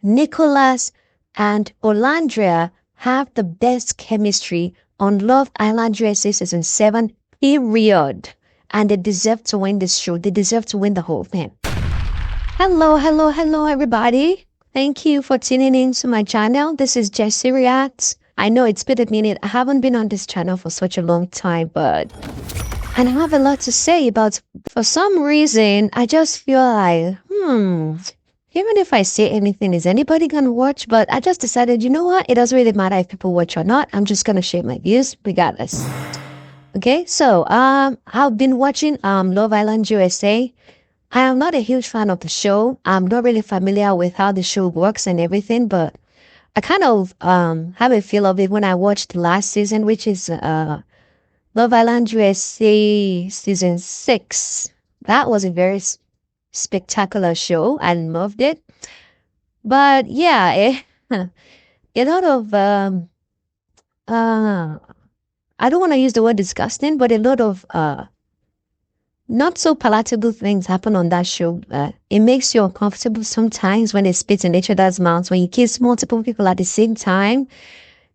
Nicholas and Olandria have the best chemistry on Love Island season 7, period. And they deserve to win this show. They deserve to win the whole thing. Hello, everybody. Thank you for tuning in to my channel. This is Jessie Reacts. I know it's been a minute. I haven't been on this channel for such a long time, and I have a lot to say about, for some reason, I just feel like, even if I say anything, is anybody gonna watch? But I just decided, you know what? It doesn't really matter if people watch or not. I'm just gonna share my views regardless. Okay, so I've been watching Love Island USA. I am not a huge fan of the show. I'm not really familiar with how the show works and everything, but I kind of have a feel of it when I watched the last season, which is Love Island USA season 6. That was a very spectacular show. I loved it. But yeah, a lot of I don't want to use the word disgusting, but a lot of not so palatable things happen on that show. It makes you uncomfortable sometimes when they spit in each other's mouths, when you kiss multiple people at the same time.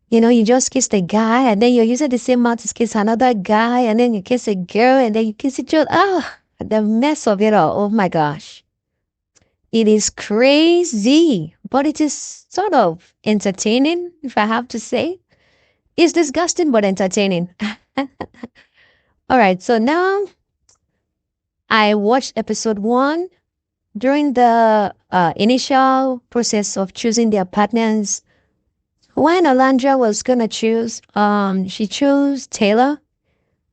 You know, you just kiss the guy and then you're using the same mouth to kiss another guy, and then you kiss a girl and then you kiss each other. The mess of it all. Oh my gosh. It is crazy, but it is sort of entertaining, if I have to say. It's disgusting, but entertaining. All right, so now I watched episode 1. During the initial process of choosing their partners, when Alandria was gonna choose, she chose Taylor,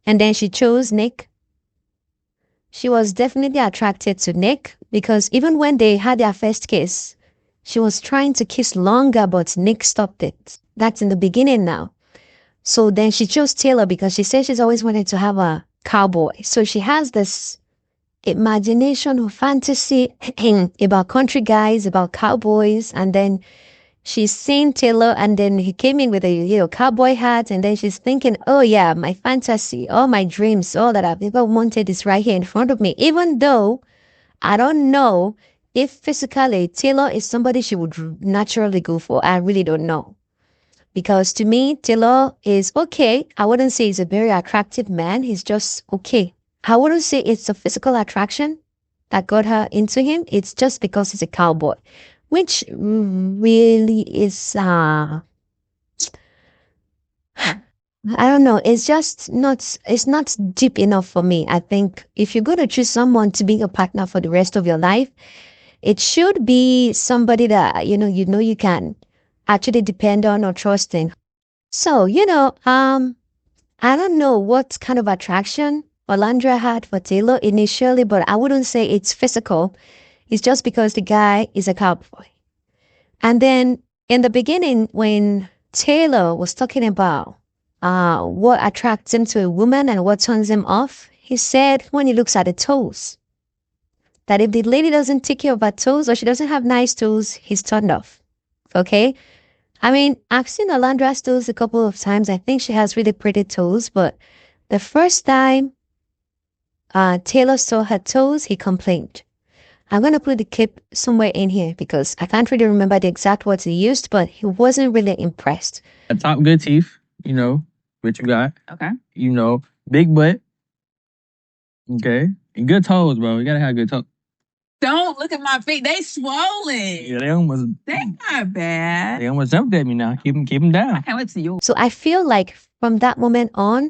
and then she chose Nick. She was definitely attracted to Nick because even when they had their first kiss, she was trying to kiss longer, but Nick stopped it. That's in the beginning now. So then she chose Taylor because she said she's always wanted to have a cowboy. So she has this imagination or fantasy about country guys, about cowboys, and then she's seen Taylor, and then he came in with a cowboy hat, and then she's thinking, oh yeah, my fantasy, all my dreams, all that I've ever wanted is right here in front of me. Even though I don't know if physically Taylor is somebody she would naturally go for. I really don't know. Because to me, Taylor is okay. I wouldn't say he's a very attractive man. He's just okay. I wouldn't say it's a physical attraction that got her into him. It's just because he's a cowboy, which really is, I don't know. It's just not, it's not deep enough for me. I think if you're going to choose someone to be a partner for the rest of your life, it should be somebody that, you know you can actually depend on or trust in. So, I don't know what kind of attraction Alandria had for Taylor initially, but I wouldn't say it's physical. It's just because the guy is a cowboy. And then in the beginning, when Taylor was talking about what attracts him to a woman and what turns him off, he said when he looks at the toes, that if the lady doesn't take care of her toes or she doesn't have nice toes, he's turned off. Okay? I mean, I've seen Alandria's toes a couple of times. I think she has really pretty toes, but the first time Taylor saw her toes, he complained. I'm going to put the clip somewhere in here because I can't really remember the exact words he used, but he wasn't really impressed. Top good teeth, what you got. Okay. Big butt. Okay. And good toes, bro. You got to have good toes. Don't look at my feet. They swollen. Yeah, they not bad. They almost jumped at me now. Keep them down. I can't wait to see you. So I feel like from that moment on,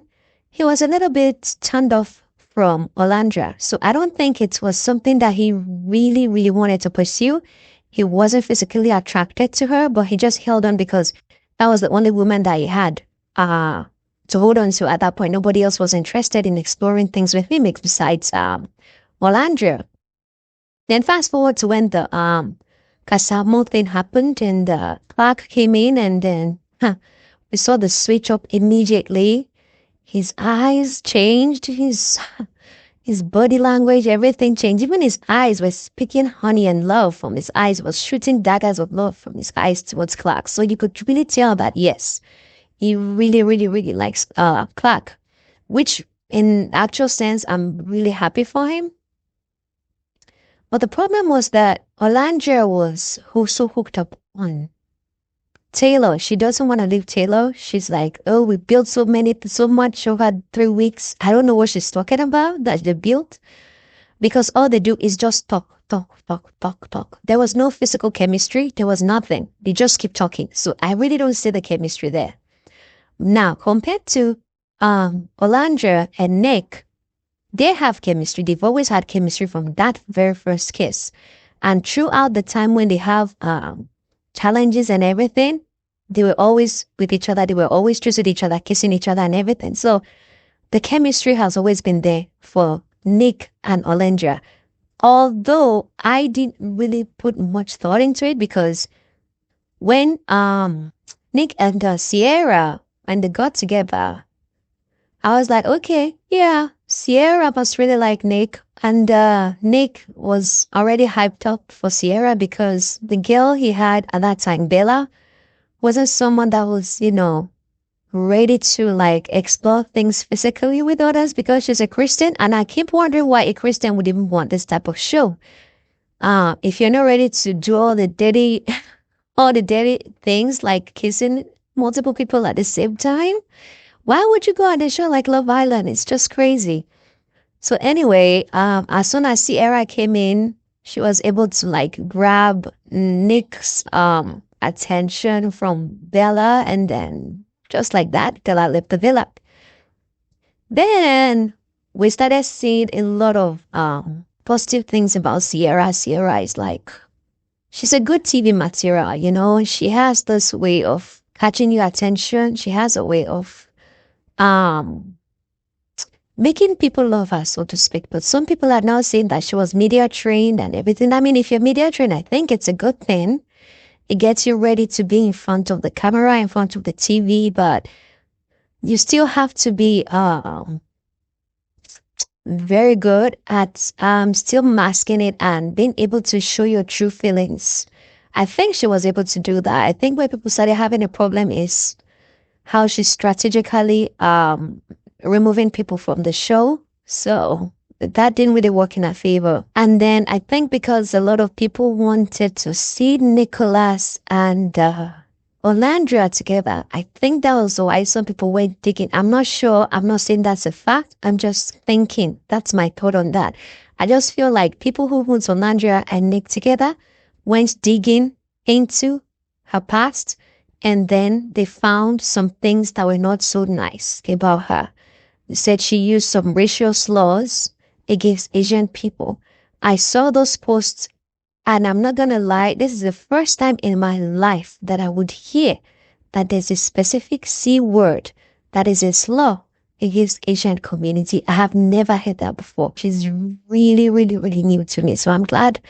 he was a little bit turned off from Olandria. So I don't think it was something that he really, really wanted to pursue. He wasn't physically attracted to her, but he just held on because that was the only woman that he had to hold on to at that point. Nobody else was interested in exploring things with him besides Olandria. Then fast forward to when the Casamo thing happened and Clark came in, and then we saw the switch up immediately. His eyes changed, his body language, everything changed. Even his eyes were speaking honey and love from his eyes, was shooting daggers of love from his eyes towards Clark. So you could really tell that, yes, he really, really, really likes Clark, which in actual sense, I'm really happy for him. But the problem was that Olandria was who so hooked up on Taylor. She doesn't want to leave Taylor. She's like, oh, we built so much over 3 weeks. I don't know what she's talking about that they built because all they do is just talk, talk, talk, talk, talk. There was no physical chemistry. There was nothing. They just keep talking. So I really don't see the chemistry there. Now, compared to Olandria and Nick, they have chemistry. They've always had chemistry from that very first kiss. And throughout the time when they have challenges and everything, they were always with each other. They were always true with each other, kissing each other and everything. So the chemistry has always been there for Nick and Olandria. Although I didn't really put much thought into it because when Nick and Sierra, when they got together, I was like, okay, yeah, Sierra must really like Nick. And Nick was already hyped up for Sierra because the girl he had at that time, Bella, wasn't someone that was, ready to like explore things physically with others because she's a Christian. And I keep wondering why a Christian would even want this type of show. If you're not ready to do all the dirty things like kissing multiple people at the same time, why would you go on a show like Love Island? It's just crazy. So anyway, as soon as Sierra came in, she was able to like grab Nick's attention from Bella, and then just like that, Bella left the villa. Then we started seeing a lot of positive things about Sierra. Sierra is like, she's a good TV material, she has this way of catching your attention. She has a way of making people love her, so to speak. But some people are now saying that she was media trained and everything. I mean, if you're media trained, I think it's a good thing. It gets you ready to be in front of the camera, in front of the TV, but you still have to be very good at still masking it and being able to show your true feelings. I think she was able to do that. I think where people started having a problem is how she's strategically removing people from the show. So that didn't really work in her favor. And then I think because a lot of people wanted to see Nicholas and Olandria together, I think that was why some people were digging. I'm not sure. I'm not saying that's a fact. I'm just thinking. That's my thought on that. I just feel like people who put Olandria and Nick together went digging into her past, and then they found some things that were not so nice about her. They said she used some racial slurs against Asian people. I saw those posts, and I'm not going to lie, this is the first time in my life that I would hear that there's a specific C word that is a slur against Asian community. I have never heard that before. She's really, really, really new to me. So I'm glad.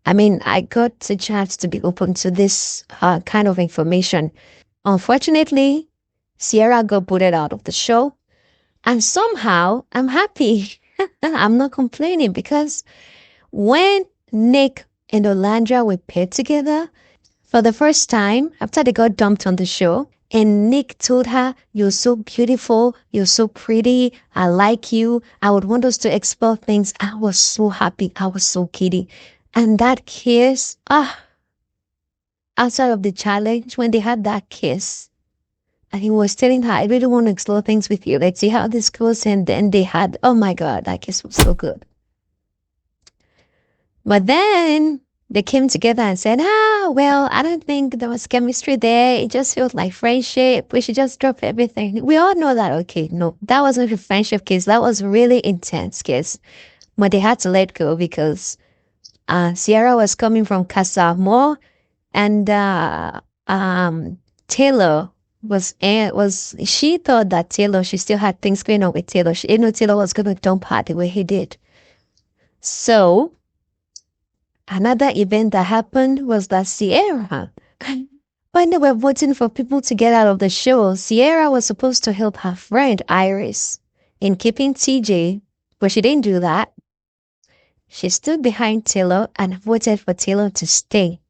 I mean, I got a chance to be open to this kind of information. Unfortunately, Sierra got booted out of the show. And somehow I'm happy. I'm not complaining because when Nick and Olandria were paired together for the first time after they got dumped on the show, and Nick told her, "You're so beautiful, you're so pretty, I like you, I would want us to explore things." I was so happy. I was so giddy. And that kiss, outside of the challenge, when they had that kiss, and he was telling her, "I really want to explore things with you. Let's see how this goes." And then they had, oh my God, that kiss was so good. But then they came together and said, well, I don't think there was chemistry there. It just felt like friendship. We should just drop everything. We all know that, okay, no, that wasn't a friendship kiss. That was a really intense kiss. But they had to let go because Sierra was coming from Casa Amor, and Taylor she thought that Taylor, she still had things going on with Taylor. She didn't know Taylor was going to dump her the way he did. So another event that happened was that Sierra, when they were voting for people to get out of the show, Sierra was supposed to help her friend Iris in keeping TJ, but she didn't do that. She stood behind Taylor and voted for Taylor to stay.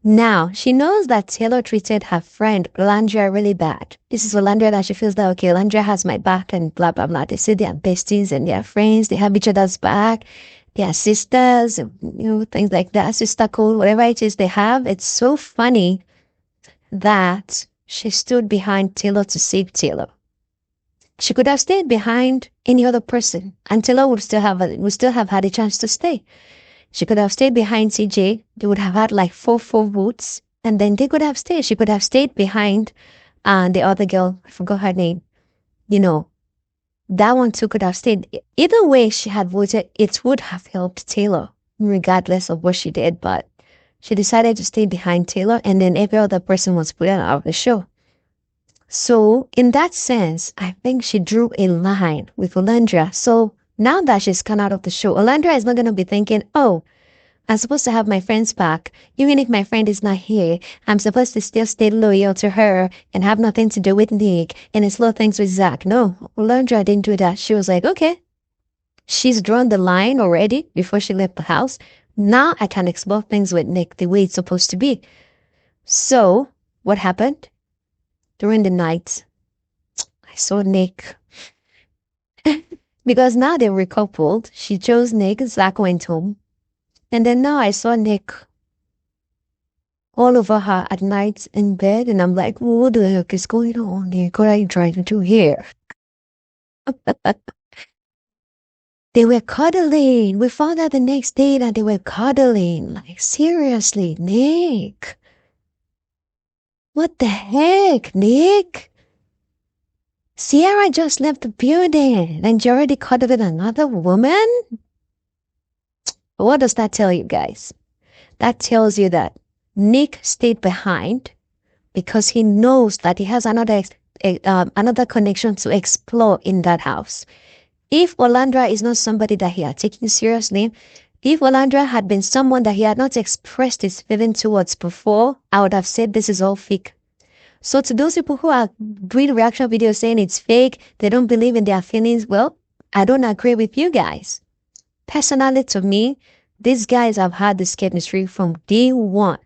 Now, she knows that Taylor treated her friend Olandria really bad. This is Olandria that she feels that, okay, Olandria has my back and blah, blah, blah. They say they are besties and they are friends. They have each other's back. They are sisters, and, things like that. Sister code, whatever it is they have. It's so funny that she stood behind Taylor to save Taylor. She could have stayed behind any other person and Taylor would still have had a chance to stay. She could have stayed behind CJ. They would have had like 4 votes. And then they could have stayed. She could have stayed behind the other girl. I forgot her name. That one too could have stayed. Either way she had voted, it would have helped Taylor, regardless of what she did. But she decided to stay behind Taylor, and then every other person was put out of the show. So in that sense, I think she drew a line with Olandria. So now that she's come out of the show, Alandria is not going to be thinking, oh, I'm supposed to have my friends back. Even if my friend is not here, I'm supposed to still stay loyal to her and have nothing to do with Nick and explore things with Zach. No, Alandria didn't do that. She was like, okay, she's drawn the line already before she left the house. Now I can explore things with Nick the way it's supposed to be. So what happened? During the night, I saw Nick. Because now they were coupled. She chose Nick, Zach went home. And then now I saw Nick all over her at night in bed. And I'm like, what the heck is going on, Nick? What are you trying to do here? They were cuddling. We found out the next day that they were cuddling. Like, seriously, Nick. What the heck, Nick? Sierra just left the building and you already cuddled with another woman? What does that tell you guys? That tells you that Nick stayed behind because he knows that he has another connection to explore in that house. If Olandria is not somebody that he had taken seriously, if Olandria had been someone that he had not expressed his feeling towards before, I would have said this is all fake. So to those people who are doing reaction videos saying it's fake, they don't believe in their feelings, well, I don't agree with you guys. Personally, to me, these guys have had this chemistry from day one.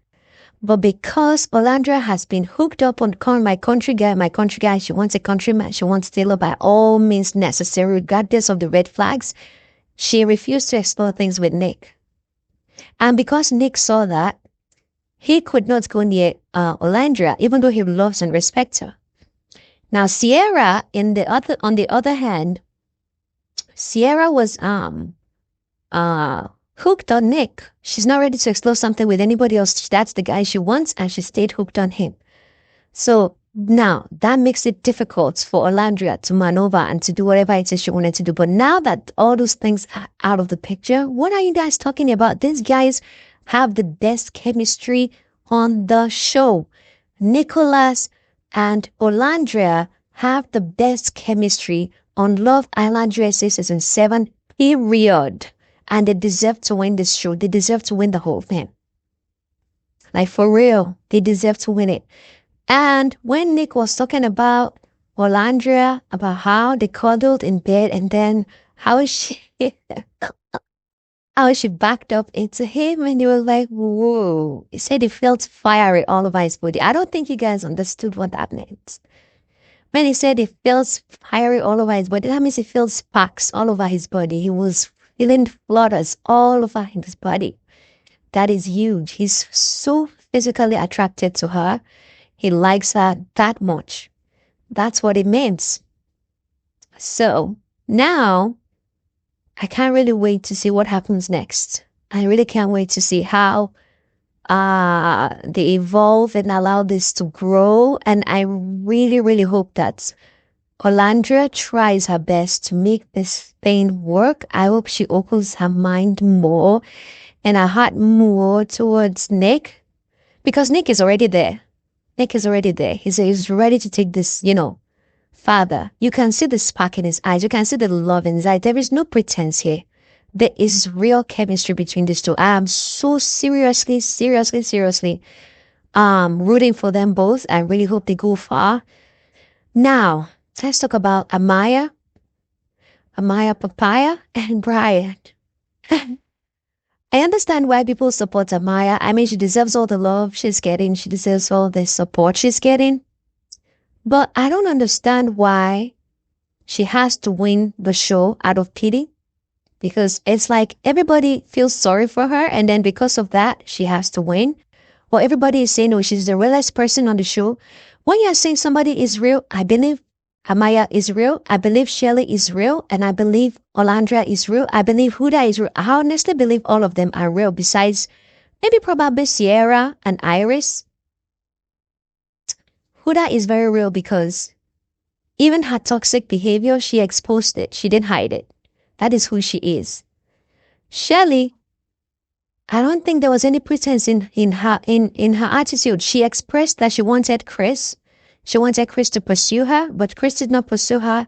But because Olandria has been hooked up on my country guy, she wants a countryman, she wants Taylor by all means necessary, regardless of the red flags, she refused to explore things with Nick. And because Nick saw that, he could not go near Olandria, even though he loves and respects her. Now, Sierra, on the other hand, Sierra was hooked on Nick. She's not ready to explore something with anybody else. That's the guy she wants, and she stayed hooked on him. So now that makes it difficult for Alandria to maneuver and to do whatever it is she wanted to do. But now that all those things are out of the picture, what are you guys talking about? These guys have the best chemistry on the show. Nicholas and Olandria have the best chemistry on Love Island USA Season 7, period. And they deserve to win this show. They deserve to win the whole thing. Like, for real, they deserve to win it. And when Nick was talking about Olandria, about how they cuddled in bed and then how she backed up into him, and they were like, whoa. He said he felt fiery all over his body. I don't think you guys understood what that meant. When he said he felt fiery all over his body, that means he felt sparks all over his body. He was feeling flutters all over his body. That is huge. He's so physically attracted to her. He likes her that much. That's what it means. So now I can't really wait to see what happens next. I really can't wait to see how they evolve and allow this to grow. And I really, really hope that Olandria tries her best to make this thing work. I hope she opens her mind more and her heart more towards Nick, because Nick is already there. Nick is already there. He's ready to take this, father. You can see the spark in his eyes. You can see the love in his eyes. There is no pretense here. There is real chemistry between these two. I am so seriously rooting for them both. I really hope they go far. Now, let's talk about Amaya Papaya, and Brian. I understand why people support Amaya. I mean, she deserves all the love she's getting. She deserves all the support she's getting. But I don't understand why she has to win the show out of pity. Because it's like everybody feels sorry for her. And then because of that, she has to win. Well, everybody is saying, oh, she's the realest person on the show. When you're saying somebody is real, I believe Amaya is real. I believe Shelley is real. And I believe Olandria is real. I believe Huda is real. I honestly believe all of them are real besides maybe probably Sierra and Iris. Huda is very real because even her toxic behavior, she exposed it. She didn't hide it. That is who she is. Shelley, I don't think there was any pretense in her attitude. She expressed that she wanted Chris. She wanted Chris to pursue her, but Chris did not pursue her.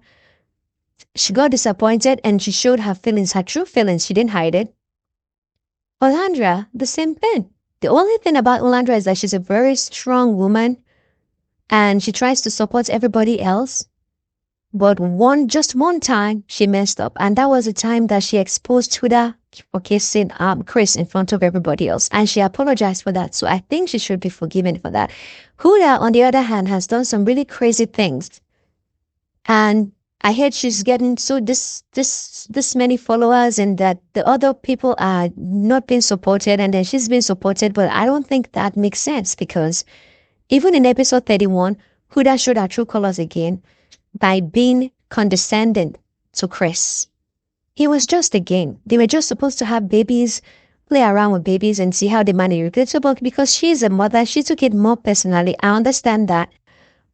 She got disappointed and she showed her feelings, her true feelings. She didn't hide it. Olandria, the same thing. The only thing about Olandria is that she's a very strong woman and she tries to support everybody else. But just one time she messed up, and that was the time that she exposed Huda for kissing Chris in front of everybody else, and she apologized for that. So I think she should be forgiven for that. Huda, on the other hand, has done some really crazy things, and I heard she's getting so this many followers, and that the other people are not being supported, and then she's being supported. But I don't think that makes sense because even in episode 31, Huda showed her true colors again by being condescending to Chris. It was just a game. They were just supposed to have babies, play around with babies and see how they manage it. But because she's a mother, she took it more personally. I understand that.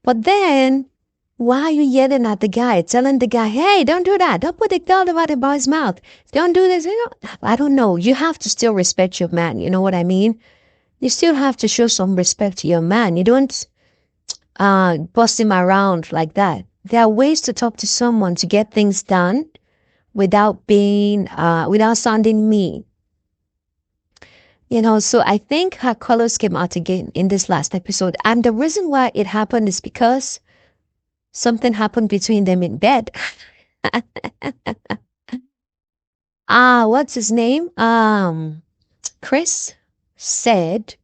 But then, why are you yelling at the guy, telling the guy, hey, don't do that. Don't put the girl over the boy's mouth. Don't do this. I don't know. You have to still respect your man. You know what I mean? You still have to show some respect to your man. You don't boss him around like that. There are ways to talk to someone to get things done without sounding mean. So I think her colors came out again in this last episode. And the reason why it happened is because something happened between them in bed. What's his name? Chris said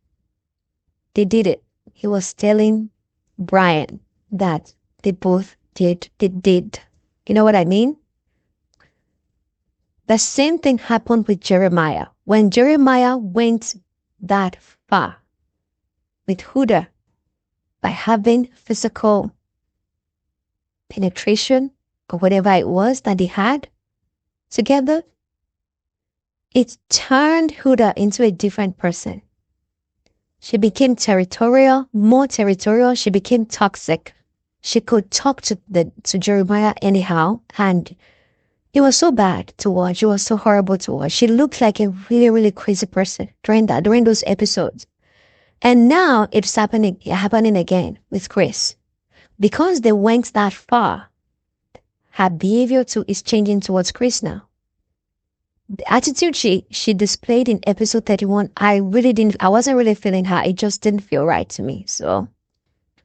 they did it. He was telling Brian that they did. You know what I mean? The same thing happened with Jeremiah. When Jeremiah went that far with Huda by having physical penetration or whatever it was that they had together, it turned Huda into a different person. She became more territorial. She became toxic. She could talk to Jeremiah anyhow, and it was so bad to watch. It was so horrible to watch. She looked like a really, really crazy person during those episodes. And now it's happening again with Chris. Because they went that far, her behavior too is changing towards Chris now. The attitude she displayed in episode 31, I wasn't really feeling her. It just didn't feel right to me. So,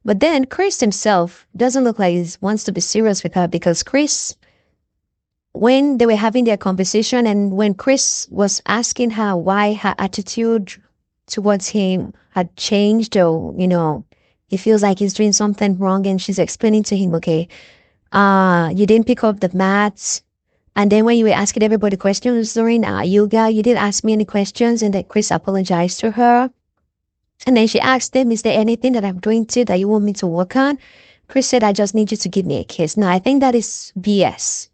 but then Chris himself doesn't look like he wants to be serious with her, because Chris, when they were having their conversation and when Chris was asking her why her attitude towards him had changed, or, he feels like he's doing something wrong, and she's explaining to him, okay, you didn't pick up the maths. And then when you were asking everybody questions during yoga, you didn't ask me any questions, and then Chris apologized to her. And then she asked him, is there anything that I'm doing to that you want me to work on? Chris said, I just need you to give me a kiss. Now, I think that is BS,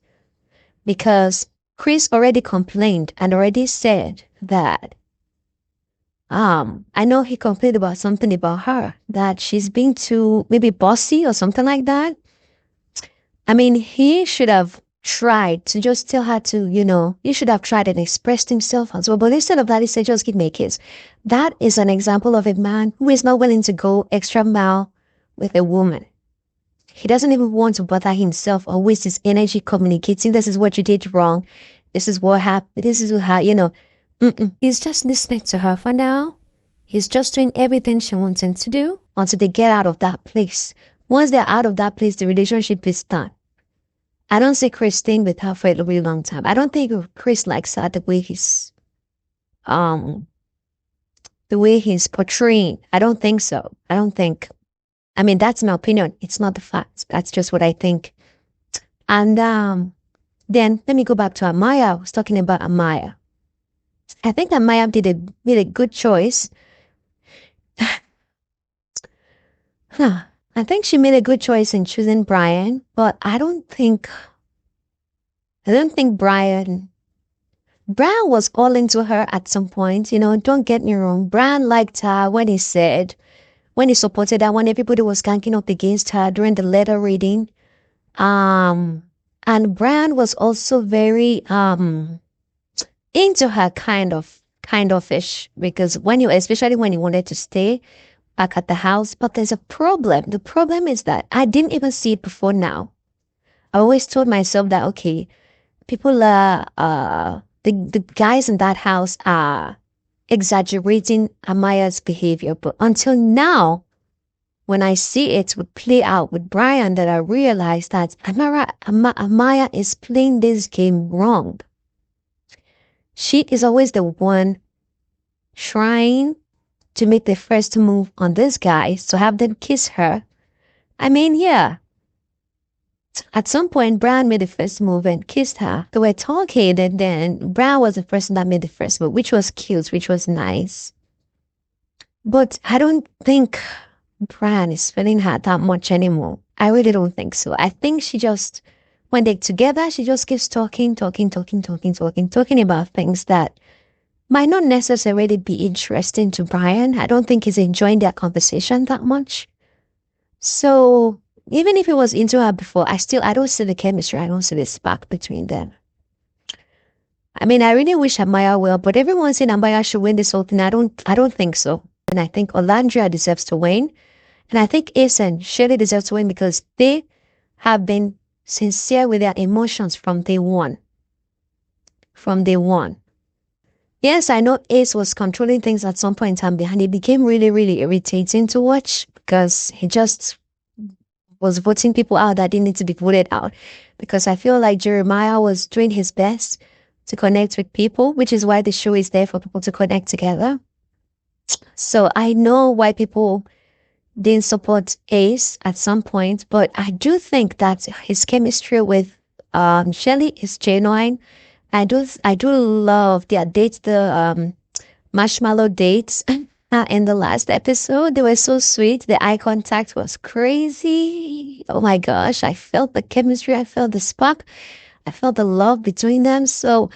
because Chris already complained and already said that, I know he complained about something about her, that she's being too maybe bossy or something like that. I mean, he should have tried to just tell her to, he should have tried and expressed himself as well. But instead of that, he said, just give me a kiss. That is an example of a man who is not willing to go extra mile with a woman. He doesn't even want to bother himself or waste his energy communicating, this is what you did wrong. This is what happened. This is how, He's just listening to her for now. He's just doing everything she wants him to do until they get out of that place. Once they're out of that place, the relationship is done. I don't see Chris staying with her for a really long time. I don't think Chris likes her the way he's the way he's portraying. I don't think so. I mean, that's my opinion. It's not the facts. That's just what I think. And then let me go back to Amaya. I was talking about Amaya. I think Amaya made a good choice. I think she made a good choice in choosing Brian, but I don't think Brian was all into her at some point. Don't get me wrong. Brian liked her when he supported her, when everybody was ganking up against her during the letter reading. And Brian was also very into her kind of ish, because especially when he wanted to stay back at the house. But there's a problem. The problem is that I didn't even see it before now. I always told myself that, okay, people are the guys in that house are exaggerating Amaya's behavior. But until now, when I see it would play out with Brian, that I realized that Amaya is playing this game wrong. She is always the one trying to make the first move on this guy, to have them kiss her. I mean, yeah. At some point, Brian made the first move and kissed her. They were talking, and then Brian was the person that made the first move, which was cute, which was nice. But I don't think Brian is feeling her that much anymore. I really don't think so. I think when they're together, she just keeps talking about things that might not necessarily be interesting to Brian. I don't think he's enjoying their conversation that much. So even if he was into her before, I don't see the chemistry. I don't see the spark between them. I mean, I really wish Amaya well, but everyone's saying Amaya should win this whole thing. I don't think so. And I think Olandria deserves to win. And I think Ace and Shirley deserve to win because they have been sincere with their emotions from day one. Yes, I know Ace was controlling things at some point in time, and it became really, really irritating to watch because he just was voting people out that didn't need to be voted out. Because I feel like Jeremiah was doing his best to connect with people, which is why the show is there, for people to connect together. So I know why people didn't support Ace at some point, but I do think that his chemistry with Shelley is genuine. I do love their dates, the marshmallow dates in the last episode. They were so sweet. The eye contact was crazy. Oh my gosh, I felt the chemistry. I felt the spark. I felt the love between them. So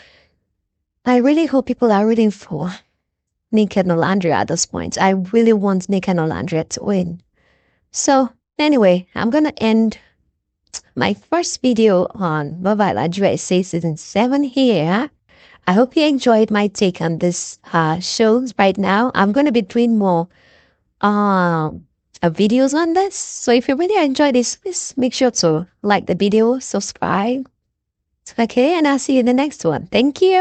I really hope people are rooting for Nick and Olandria at this point. I really want Nick and Olandria to win. So anyway, I'm going to end my first video on Love Island USA Season 7 here. I hope you enjoyed my take on this shows right now. I'm going to be doing more videos on this. So if you really enjoyed this, please make sure to like the video, subscribe. Okay, and I'll see you in the next one. Thank you.